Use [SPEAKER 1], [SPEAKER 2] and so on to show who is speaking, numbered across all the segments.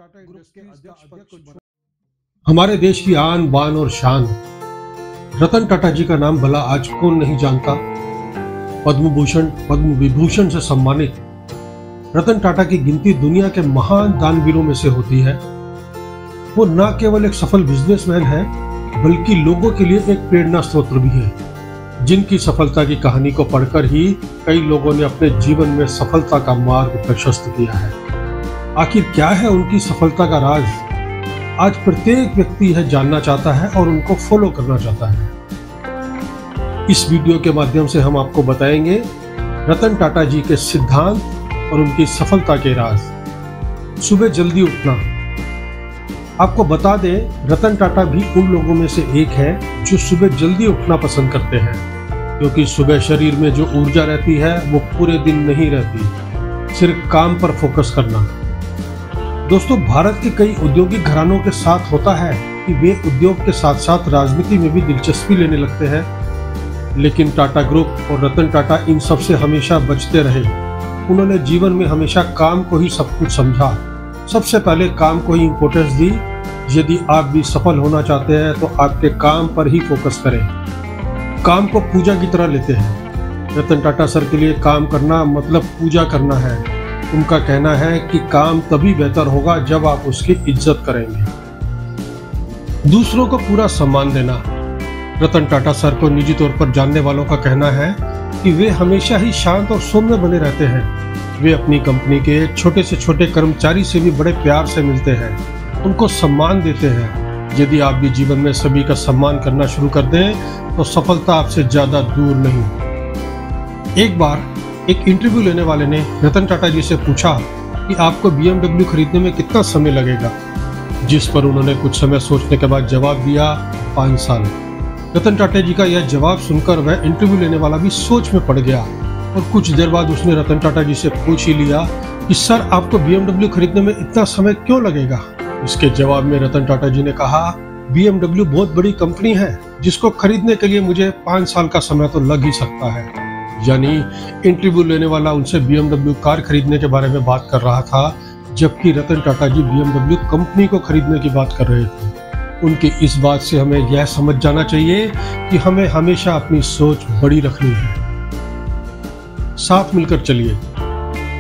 [SPEAKER 1] Tata group के अध्यक्ष हमारे देश की आन बान और शान रतन टाटा जी का नाम भला आज कौन नहीं जानता। पद्म भूषण पद्म विभूषण से सम्मानित रतन टाटा की गिनती दुनिया के महान दानवीरों में से होती है। वो न केवल एक सफल बिजनेसमैन है बल्कि लोगों के लिए एक प्रेरणा स्रोत भी है, जिनकी सफलता की कहानी को पढ़कर ही कई लोगों ने अपने जीवन में सफलता का मार्ग प्रशस्त किया है। आखिर क्या है उनकी सफलता का राज, आज प्रत्येक व्यक्ति यह जानना चाहता है और उनको फॉलो करना चाहता है। इस वीडियो के माध्यम से हम आपको बताएंगे रतन टाटा जी के सिद्धांत और उनकी सफलता के राज। सुबह जल्दी उठना। आपको बता दें, रतन टाटा भी उन लोगों में से एक है जो सुबह जल्दी उठना पसंद करते हैं, क्योंकि सुबह शरीर में जो ऊर्जा रहती है वो पूरे दिन नहीं रहती। सिर्फ काम पर फोकस करना। दोस्तों, भारत के कई औद्योगिक घरानों के साथ होता है कि वे उद्योग के साथ साथ राजनीति में भी दिलचस्पी लेने लगते हैं, लेकिन टाटा ग्रुप और रतन टाटा इन सब से हमेशा बचते रहे। उन्होंने जीवन में हमेशा काम को ही सब कुछ समझा, सबसे पहले काम को ही इम्पोर्टेंस दी। यदि आप भी सफल होना चाहते हैं तो आपके काम पर ही फोकस करें। काम को पूजा की तरह लेते हैं। रतन टाटा सर के लिए काम करना मतलब पूजा करना है। उनका कहना है कि काम तभी बेहतर होगा जब आप उसकी इज्जत करेंगे। दूसरों को पूरा सम्मान देना। रतन टाटा सर को निजी तौर पर जानने वालों का कहना है कि वे हमेशा ही शांत और सौम्य बने रहते हैं। वे अपनी कंपनी के छोटे से छोटे कर्मचारी से भी बड़े प्यार से मिलते हैं, उनको सम्मान देते हैं। यदि आप भी जीवन में सभी का सम्मान करना शुरू कर दें तो सफलता आपसे ज्यादा दूर नहीं। एक बार एक इंटरव्यू लेने वाले ने रतन टाटा जी से पूछा कि आपको BMW खरीदने में कितना समय लगेगा, जिस पर उन्होंने कुछ समय सोचने के बाद जवाब दिया 5 साल। रतन टाटा जी का यह जवाब सुनकर वह इंटरव्यू लेने वाला भी सोच में पड़ गया और कुछ देर बाद उसने रतन टाटा जी से पूछ ही लिया कि सर, आपको BMW खरीदने में इतना समय क्यों लगेगा। इसके जवाब में रतन टाटा जी ने कहा, BMW बहुत बड़ी कंपनी है जिसको खरीदने के लिए मुझे 5 साल का समय तो लग ही सकता है। यानी इंटरव्यू लेने वाला उनसे BMW कार खरीदने के बारे में बात कर रहा था, जबकि रतन टाटा जी BMW कंपनी को खरीदने की बात कर रहे थे। उनकी इस बात से हमें यह समझ जाना चाहिए कि हमें हमेशा अपनी सोच बड़ी रखनी है। साथ मिलकर चलिए।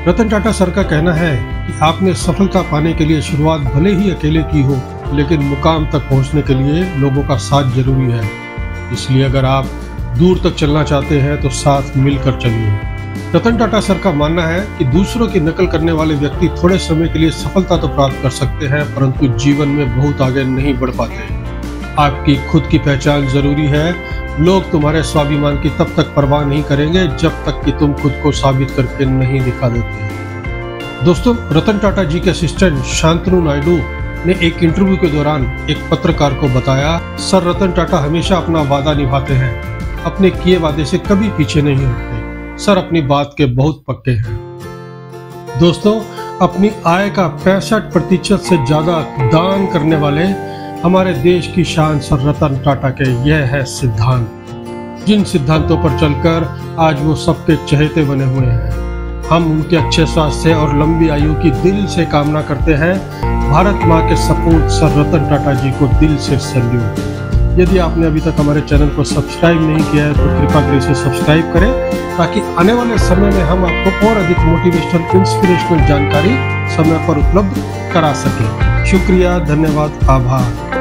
[SPEAKER 1] रतन टाटा सर का कहना है कि आपने सफलता पाने के लिए शुरुआत भले ही अकेले की हो, लेकिन मुकाम तक पहुंचने के लिए लोगों का साथ जरूरी है। इसलिए अगर आप दूर तक चलना चाहते हैं तो साथ मिलकर चलिए। रतन टाटा सर का मानना है कि दूसरों की नकल करने वाले व्यक्ति थोड़े समय के लिए सफलता तो प्राप्त कर सकते हैं, परंतु जीवन में बहुत आगे नहीं बढ़ पाते। आपकी खुद की पहचान जरूरी है। लोग तुम्हारे स्वाभिमान की तब तक परवाह नहीं करेंगे जब तक कि तुम खुद को साबित करके नहीं दिखा देते। दोस्तों, रतन टाटा जी के असिस्टेंट शांतनु नायडू ने एक इंटरव्यू के दौरान एक पत्रकार को बताया, सर, रतन टाटा हमेशा अपना वादा निभाते हैं, अपने किए वादे से कभी पीछे नहीं हटते। सर अपनी बात के बहुत पक्के हैं। दोस्तों, अपनी आय का 65% से ज्यादा दान करने वाले हमारे देश की शान सर रतन टाटा के यह है सिद्धांत, जिन सिद्धांतों पर चलकर आज वो सबके चहेते बने हुए हैं। हम उनके अच्छे स्वास्थ्य और लंबी आयु की दिल से कामना करते हैं। भारत माँ के सपूत सर रतन टाटा जी को दिल से सैल्यूट। यदि आपने अभी तक हमारे चैनल को सब्सक्राइब नहीं किया है तो कृपया कर इसे सब्सक्राइब करें, ताकि आने वाले समय में हम आपको और अधिक मोटिवेशनल इंस्पिरेशनल जानकारी समय पर उपलब्ध करा सकें। शुक्रिया, धन्यवाद, आभार।